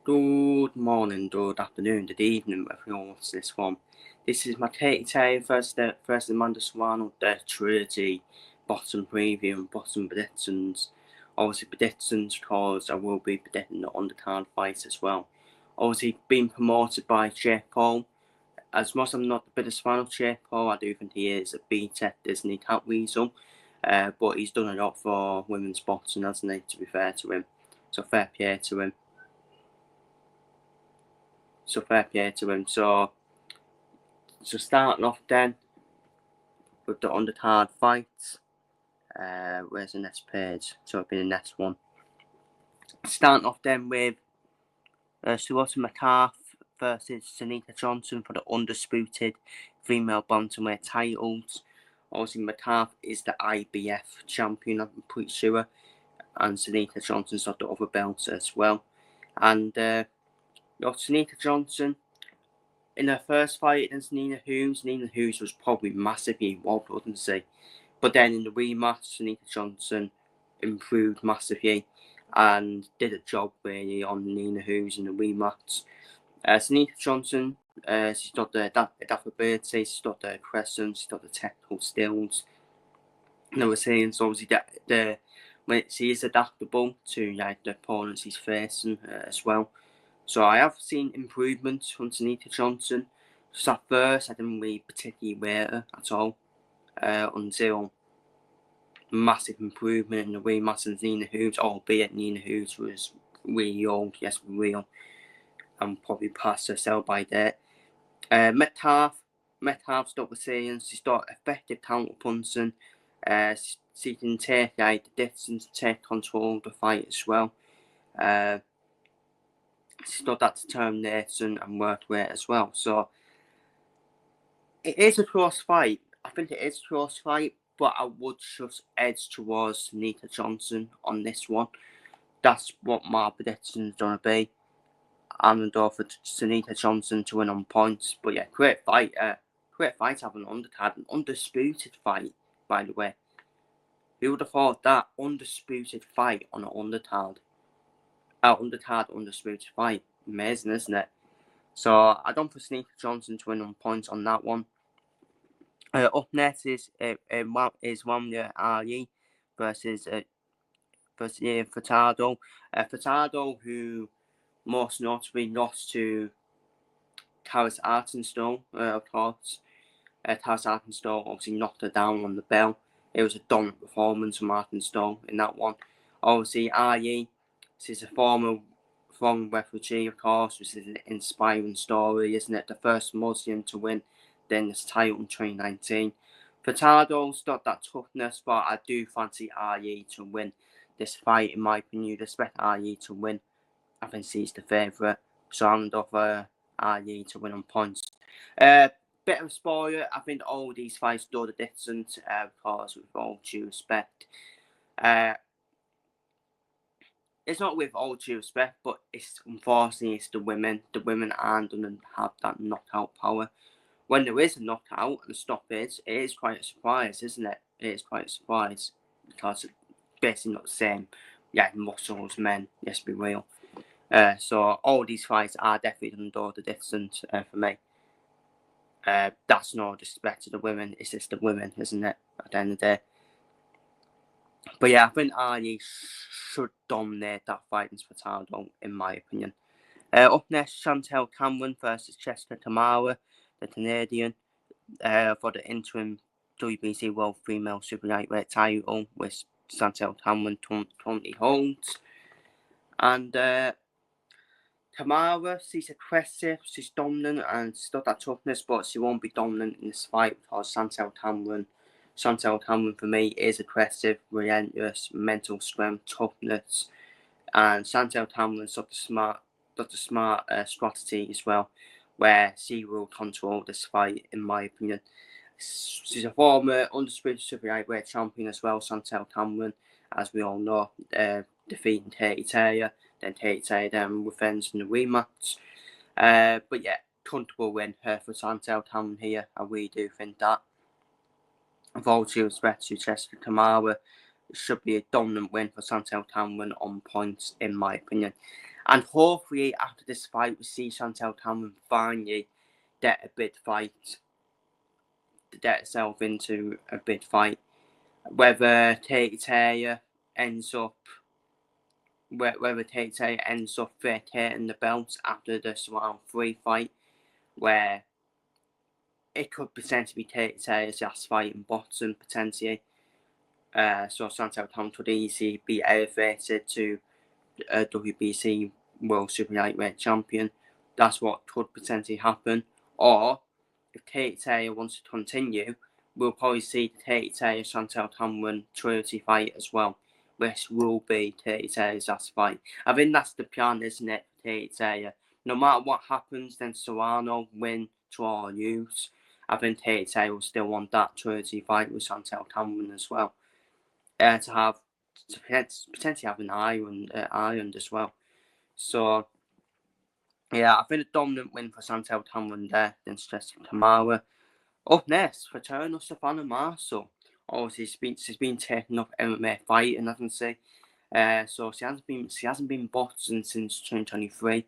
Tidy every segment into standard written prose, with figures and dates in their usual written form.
Good morning, good afternoon, good evening, whatever you watch this from. This is my Katie first Amanda Serrano, the Trilogy, bottom preview and bottom predictions. Obviously predictions because I will be predicting the undercard fights as well. Obviously being promoted by Jake Paul. As much as I'm not the biggest fan of Jake Paul, I do think he is a B-Tech Disney cat weasel. But he's done a lot for women's boxing, hasn't he, to be fair to him. So fair play to him. So starting off then with the undercard fights. Where's the next page? So it'll be the next one. Starting off then with Serrano McCarthy versus Sunita Johnson for the undisputed female bantamweight titles. Obviously McCarthy is the IBF champion, I'm pretty sure, and Sunita Johnson's got the other belts as well. And Sunita Johnson, in her first fight against Nina Hughes was probably massively wobbled, wouldn't she? But then in the rematch, Sunita Johnson improved massively and did a job really on Nina Hughes in the rematch. Sunita Johnson, she's got the adaptability, she's got the presence, she's got the technical skills. And I was saying, so obviously when she is adaptable to the opponents she's facing as well. So I have seen improvements from Sunita Johnson. Just at first, I didn't really particularly rate her at all until massive improvement in the rematch of Nina Hughes, albeit Nina Hughes was really old, yes, real, and probably past her sell by date. Metcalf's got the saying, she's got effective counter punching. She can take the distance, take control of the fight as well. She's got that determination and work rate as well. So it is a close fight. I think it is a close fight, but I would just edge towards Sunita Johnson on this one. That's what my prediction is going to be. I'm going to go for Sunita Johnson to win on points. But yeah, great fight. Great fight to have an undercard. An undisputed fight, by the way. Who would have thought that? Undisputed fight on an undercard. Undisputed fight. Amazing, isn't it? So I don't for Sunita Johnson to win on points on that one. Up next is Wamya Ali versus Furtado. Furtado, who most notably lost to Taras Artenstone, of course. Taras Artenstone obviously knocked her down on the bell. It was a dominant performance from Artenstone in that one. Obviously, Ali, she's a former refugee, of course, which is an inspiring story, isn't it? The first Muslim to win this title in 2019. Furtado's got that toughness, but I do fancy Ali to win this fight, in my opinion. You'd expect Ali to win. I think she's the favourite. So I'm going for Ali to win on points. Bit of a spoiler, I think all these fights do the distance, because with all due respect, it's not with all due respect, but it's unfortunately it's the women. The women aren't going to have that knockout power. When there is a knockout and stoppage, it is quite a surprise, isn't it? It is quite a surprise because it's basically not the same. Yeah, muscles, men, let's be real. So all these fights are definitely going to do the distance for me. That's no disrespect to the women. It's just the women, isn't it? At the end of the day. But yeah, I think Ali should dominate that fight in Furtado, in my opinion. Up next, Chantel Cameron versus Jessica Tamara, the Canadian, for the interim WBC World Female Super Lightweight title, which Chantel Cameron currently holds. And Tamara, she's aggressive, she's dominant, and she's got that toughness, but she won't be dominant in this fight because Chantel Cameron for me is aggressive, relentless, mental strength, toughness, and Chantel Cameron's got the smart strategy as well, where she will control this fight, in my opinion. She's a former undisputed super lightweight champion as well, Chantel Cameron, as we all know, defeating Katie Taylor, then Katie Taylor then revenge in the rematch. But yeah, comfortable win for Chantel Cameron here. I really do think that. With all due respect to Jessica Tamara, it should be a dominant win for Chantel Cameron on points, in my opinion. And hopefully after this fight, we see Chantel Cameron finally get a big fight, get herself into a big fight. Whether Tate ends up vacating the belt after the Serrano 3 fight, where it could potentially be Tate's last fight in boxing, potentially. So Chantel Cameron could easily be elevated to WBC World Super Lightweight Champion. That's what could potentially happen. Or if Tate wants to continue, we'll probably see the Tate Chantel Cameron Trilogy fight as well, which will be Tate's last fight. I think that's the plan, isn't it, Tate? No matter what happens, then Serrano win, draw, or lose. I think Tate will still want that Trilogy fight with Chantel Cameron as well. To potentially have an island as well. So yeah, I think a dominant win for Chantel Cameron there, then stress Tamara. Up next, Fraternal Stefano Marshall. Obviously, she's been taking up MMA fighting, hasn't she? So she hasn't been boxing since 2023.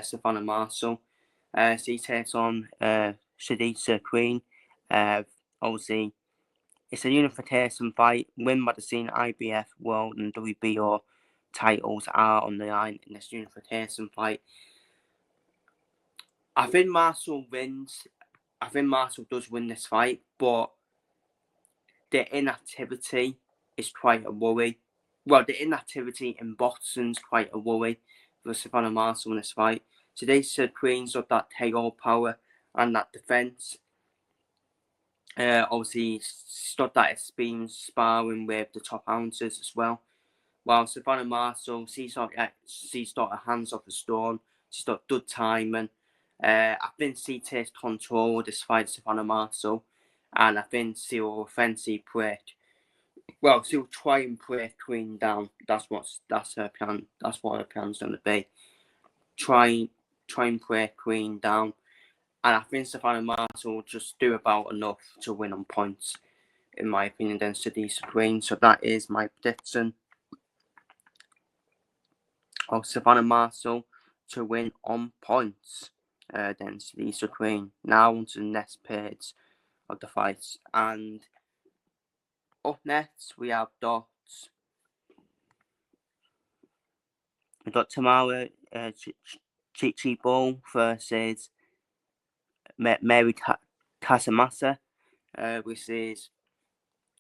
Stefano Marshall. She takes on Shadisa Queen. Obviously, it's a unification fight. Win by the scene IBF World and WBO titles are on the line in this unification fight. I think Marshall wins. I think Marshall does win this fight, but the inactivity is quite a worry. Well, the inactivity in boxing is quite a worry for Stefano Marshall in this fight. Today's Queens of that KO power and that defense. Obviously, stood that experience sparring with the top ounces as well. While Stefano Marshall, she's got her hands off the stone. She's got good timing. I think she takes control of this fight, Stefano Marshall, and I think she'll offensively break. Well, she'll try and break Queen down. That's her plan. That's what her plan's going to be. Try and break Queen down. And I think Stefano Marshall will just do about enough to win on points, in my opinion, than Sadisa Queen. So that is my prediction of Stefano Marshall to win on points than Sadisa Queen. Now on to the next page of the fights. And up next, we have Tamara Chichibo versus Mary Casamassa, which is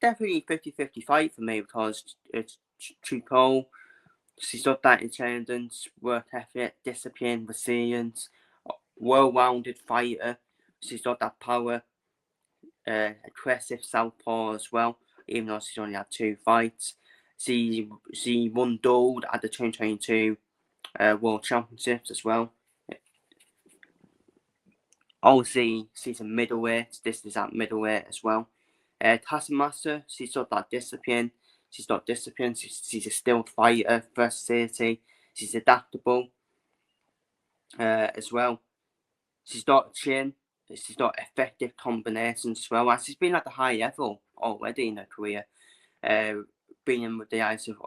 definitely 50-50 fight for me because it's Chico. She's got that intelligence, work ethic, discipline, resilience, well-rounded fighter. She's got that power, aggressive southpaw as well, even though she's only had 2 fights. She won gold at the 2022 World Championships as well. Obviously, she's a middleweight. This is at middleweight as well. Taskmaster, she's got that discipline. She's got discipline. She's a skilled fighter, versatility. She's adaptable as well. She's got a chin. She's got effective combinations as well. And she's been at the high level already in her career. Being with the eyes of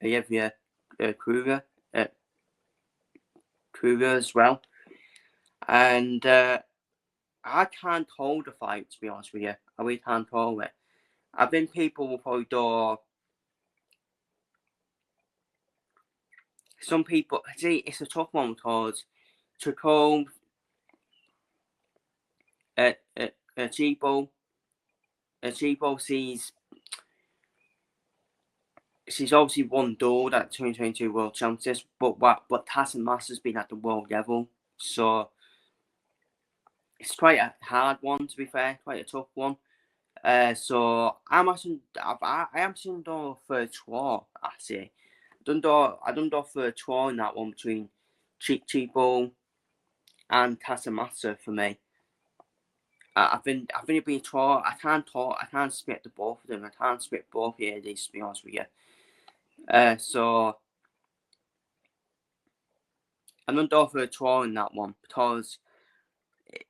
Olivia Kruger as well. And I can't hold the fight, to be honest with you. I really can't hold it. I think people will probably do. Some people see it's a tough one because Tricol, Chibo, she's obviously won gold at 2022 World Championships, but Taskmaster's been at the world level, so it's quite a hard one, to be fair, quite a tough one. So I am seeing the third draw, I say. I don't do third draw in that one between Chibo and Taskmaster for me. I think it'd be a draw. I can't split the both of them. I can't split both here, to be honest with you. So I'm not going for a draw in that one because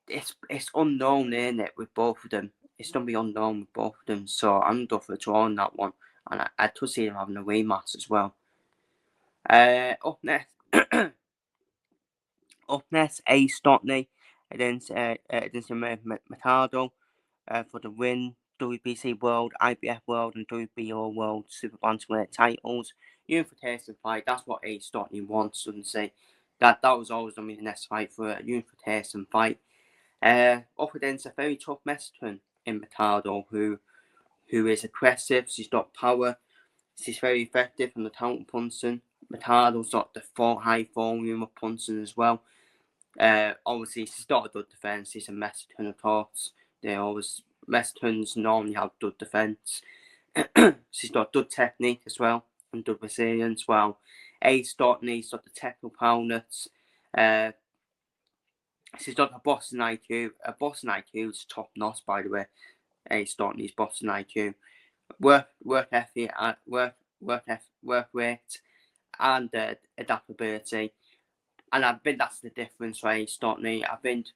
it's unknown, isn't it, with both of them. It's going to be unknown with both of them. So I'm going for a draw in that one. And I could see them having a rematch as well. Up next, Up next, Ace Stotney against Matado for the win. WBC World, IBF World, and WBO World Super Bantamweight titles. Unification fight. That's what Ace Stotney wants, doesn't he? That was always going to be the next fight for a unification fight. Up against a very tough Mexican in Matado, who is aggressive. She's got power. She's very effective on the counter punching. Matado's got the high volume of punching as well. Obviously, she's got a good defense. She's a Mexican, of course. Mexicans normally have good defense. She's got good technique as well, and good resilience as well. Ace Stotney's got the technical prowess. She's got a boxing IQ. A boxing IQ is top notch, by the way. Ace Stotney's boxing IQ. Work ethic, work rate, and adaptability. And I think that's the difference for Ace Stotney. I think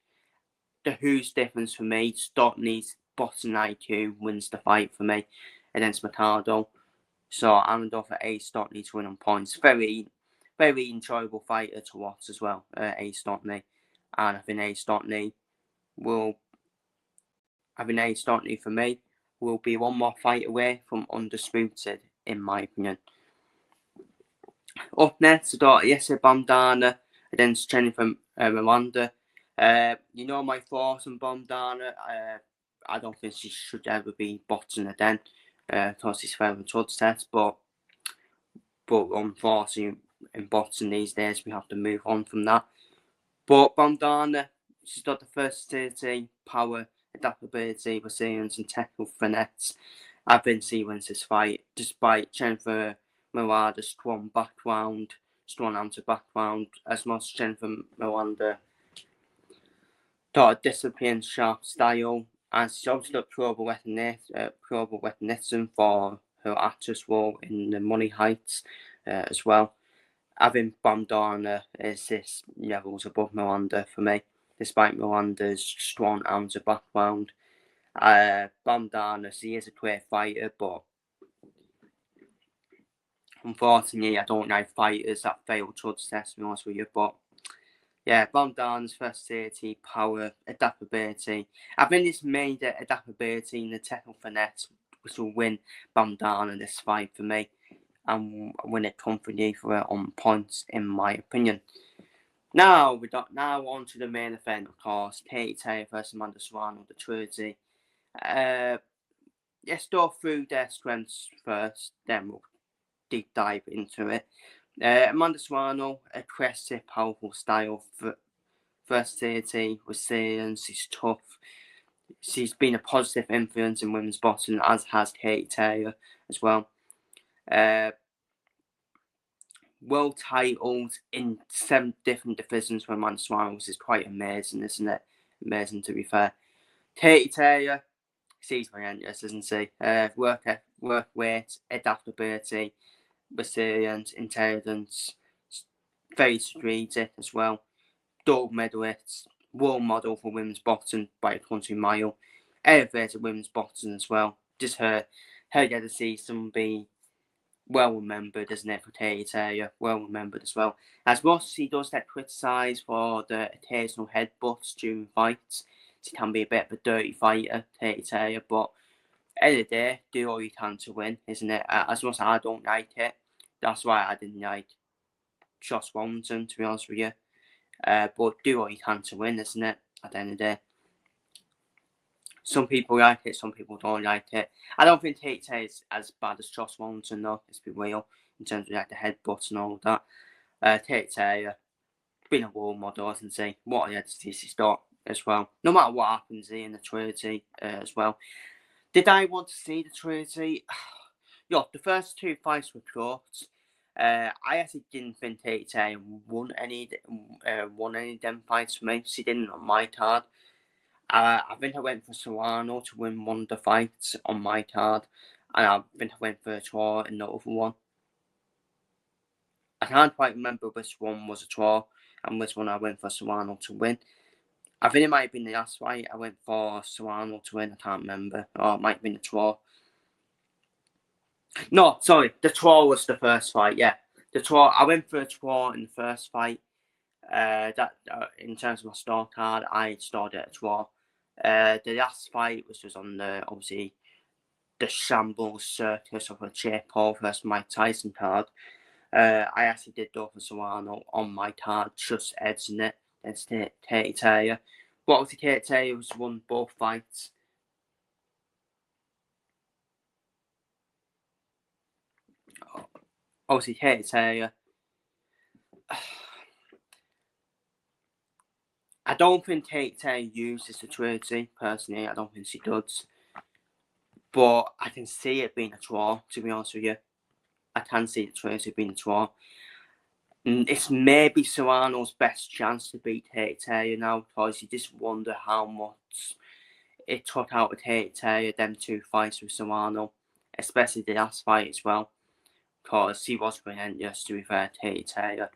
the huge difference for me, Stotney's boxing IQ wins the fight for me against Matado. So I'm going for Ace Stotney to win on points. Very, very enjoyable fighter to watch as well, Ace Stotney. And I think Ace Stotney for me will be one more fight away from undisputed, in my opinion. Up next, I got Yesir Bamdana against Jennifer Miranda. You know my thoughts on Bamdana. I don't think she should ever be boxing again. Because she's fair and touch test, but unfortunately in boxing these days we have to move on from that. But Bamdana, she's got the versatility, power, adaptability, resilience, and technical finesse. I think she wins this fight, despite Jennifer Miranda's strong amateur background, as much as Jennifer Miranda got a disciplined, sharp style, and she's obviously got global recognition for her actress role in The Money Heights as well. I think Bamdana is this levels above Miranda for me, despite Miranda's strong amateur background. Bamdana, she is a great fighter, but unfortunately, I don't like fighters that fail touch tests, to be honest with you. But yeah, Bamdana's versatility, power, adaptability. I think it's made the adaptability and the technical finesse which will win Bamdana this fight for me, and win it comfortably for her on points, in my opinion. Now on to the main event, of course. Katie Taylor versus Amanda Serrano, the Trilogy. Let's go through their strengths first, then we'll deep dive into it. Amanda Serrano, aggressive, powerful style, versatility, resilience. She's tough. She's been a positive influence in women's boxing, as has Katie Taylor as well. World titles in 7 different divisions for Amanda Serrano, which is quite amazing, isn't it? Amazing, to be fair. Katie Taylor, she's relentless, isn't she? Work rate, adaptability, resilience, intelligence, very strategic as well. Gold medalist, world model for women's boxing by a country mile. Elevated women's boxing as well. Just her legacy, some be well remembered, isn't it, for Katie Taylor? Well remembered as well. As much as she does get criticised for the occasional headbutts during fights, she can be a bit of a dirty fighter, Katie Taylor, but at the end of the day, do all you can to win, isn't it? As much as I don't like it, that's why I didn't like Josh Warrington, to be honest with you. But do all you can to win, isn't it? At the end of the day. Some people like it, some people don't like it. I don't think Katie Taylor is as bad as Josh Warrington, though, let's be real, in terms of like the headbutts and all that. Katie Taylor, been a role model, hasn't she? What a legacy she's got as well. No matter what happens in the Trilogy as well. Did I want to see the Trilogy? Yeah, the first 2 fights were close. I actually didn't think Katie Taylor won any of them fights for me. She didn't on my card. I think I went for Serrano to win one of the fights on my card, and I think I went for a draw in the other one. I can't quite remember which one was a draw and which one I went for Serrano to win. I think it might have been the last fight I went for Serrano to win. I can't remember. Or it might have been a draw. No, sorry. The draw was the first fight, yeah. The draw. I went for a draw in the first fight. In terms of my store card, I stored it at draw. The last fight was just on the obviously the shambles circus of a Jake Paul versus Mike Tyson card. I actually did go for Serrano on my card, just edging it against Katie Taylor. But obviously Katie Taylor was won both fights. Obviously Katie Taylor. I don't think Katie Taylor uses the Trilogy, personally. I don't think she does. But I can see it being a draw, to be honest with you. I can see the Trilogy being a draw. It's maybe Serrano's best chance to beat Katie Taylor now, because you just wonder how much it took out of Katie Taylor, them two fights with Serrano, especially the last fight as well, because she was relentless, to be fair to Katie Taylor.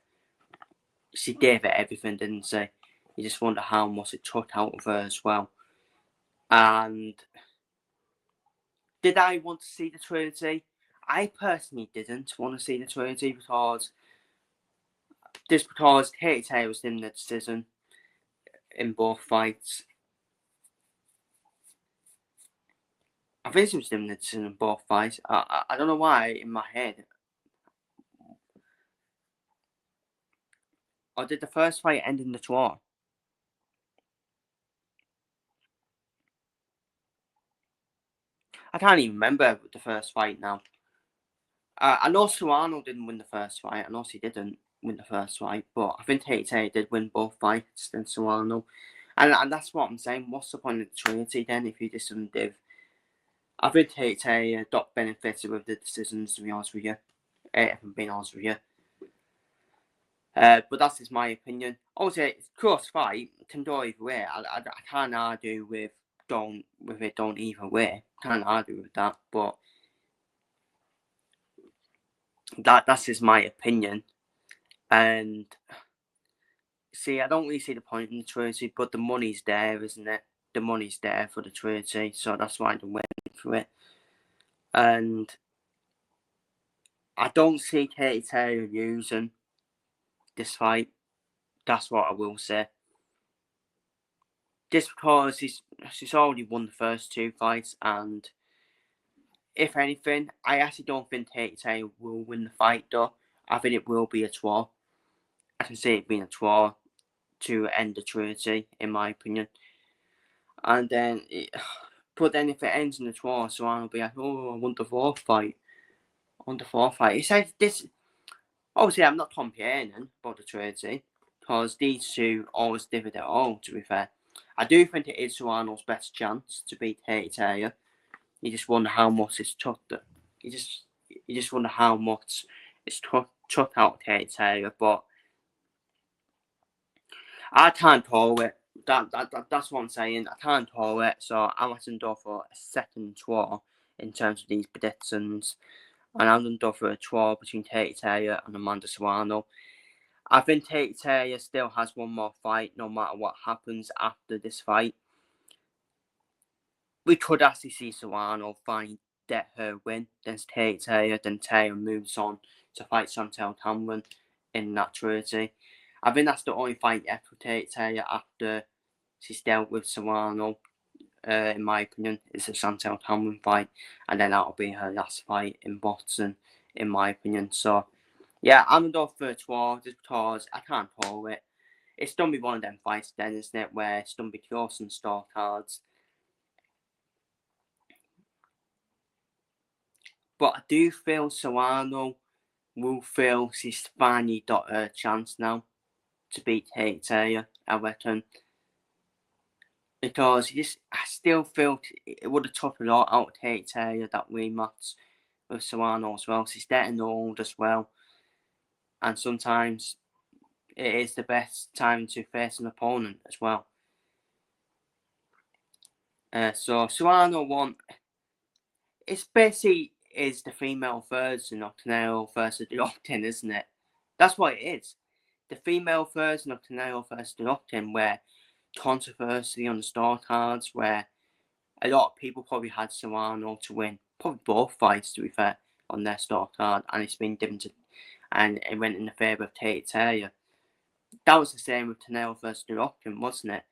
She gave it everything, didn't she? You just wonder how much it took out of her as well. And did I want to see the Trilogy? I personally didn't want to see the Trilogy because Katie Taylor was in the decision in both fights. I think she was in the decision in both fights. I don't know why in my head. Or did the first fight end in the draw? I can't even remember the first fight now. I know Serrano didn't win the first fight. I know she didn't win the first fight, but I think Tate did win both fights than Serrano. And that's what I'm saying. What's the point of the Trinity then if you just didn't give? I think Tate got benefited with the decisions, to be honest with you. If I'm being honest with you. But that's just my opinion. Obviously, close fight can go either way. I can't argue with don't either way. Can't argue with that. But that's just my opinion. And see, I don't really see the point in the Trilogy, but the money's there, isn't it? The money's there for the Trilogy, so that's why they went for it. And I don't see Katie Taylor using this fight. That's what I will say. Just because she's already won the first two fights, and if anything, I actually don't think Katie Taylor will win the fight, though. I think it will be a draw. I can see it being a draw to end the Trilogy, in my opinion. And then, but then if it ends in a draw, Serrano will be like, oh, I want the fourth fight. It's like this. Obviously, I'm not comparing about the Trilogy, because these two always differ at all, to be fair. I do think it is Serrano's best chance to beat Katie Taylor. You just wonder how much it's took. You just wonder how much it's took out Katie Taylor, but I can't call it. That's what I'm saying. I can't call it. So I'm asking door for a second draw in terms of these predictions, and I'm going to go for a draw between Katie Taylor and Amanda Serrano. I think Katie Taylor still has one more fight, no matter what happens after this fight. We could actually see Serrano get her win against Katie Taylor, then Taylor moves on to fight Chantel Cameron in that Trilogy. I think that's the only fight yet for Katie Taylor after she's dealt with Serrano, in my opinion, is the Chantel Cameron fight, and then that'll be her last fight in Boston, in my opinion. So, yeah, I'm going to go for a draw just because I can't call it. It's going to be one of them fights then, isn't it, where it's going to be close and star cards. But I do feel Serrano will feel she's finally got her chance now to beat Katie Taylor, I reckon. Because I still feel it would have took a lot out of Katie Taylor, that rematch with Serrano as well. She's getting old as well. And sometimes it is the best time to face an opponent as well. So Serrano won. It's basically is the female version of Canelo versus Golovkin, isn't it? That's what it is. The female version of Canelo versus Golovkin, where controversy on the star cards, where a lot of people probably had Serrano to win, probably both fights to be fair, on their star card, and it's been given to, and it went in the favour of Katie Taylor. that was the same with Tanel versus Durokin, wasn't it?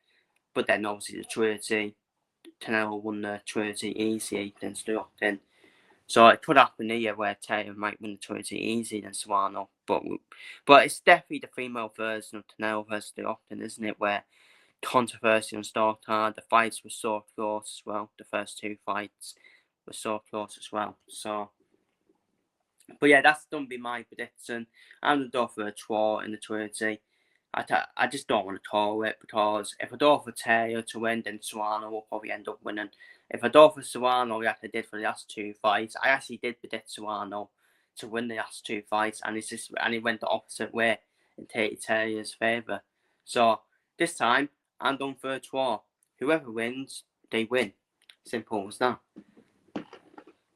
But then obviously the Trilogy, Tanel won the Trilogy easy against Durokin. So it could happen here where Taylor might win the Trilogy easy than Serrano. But it's definitely the female version of Tanel versus Durokin, isn't it? Where controversy on start hard, the fights were so close as well. The first 2 fights were so close as well. So, but yeah, that's done be my prediction. I'm going to go for a draw in the Trilogy. I just don't want to call it, because if I go for Taylor to win, then Serrano will probably end up winning. If I go for Serrano, like I did for the last 2 fights, I actually did predict Serrano to win the last 2 fights, and he went the opposite way in Taylor's favour. So this time, I'm going for a draw. Whoever wins, they win. Simple as that.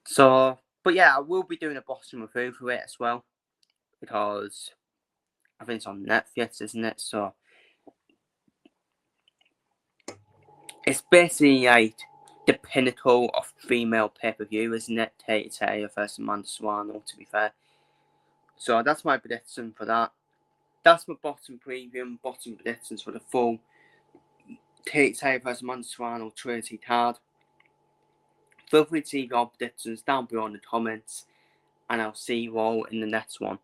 So, but yeah, I will be doing a Boston review for it as well, because I think it's on Netflix, isn't it? So it's basically like the pinnacle of female pay-per-view, isn't it? Taylor versus Amanda Serrano, to be fair. So that's my prediction for that. That's my bottom preview and bottom predictions for the full Taylor versus Amanda Serrano Trilogy card. Feel free to leave your predictions down below in the comments, and I'll see you all in the next one.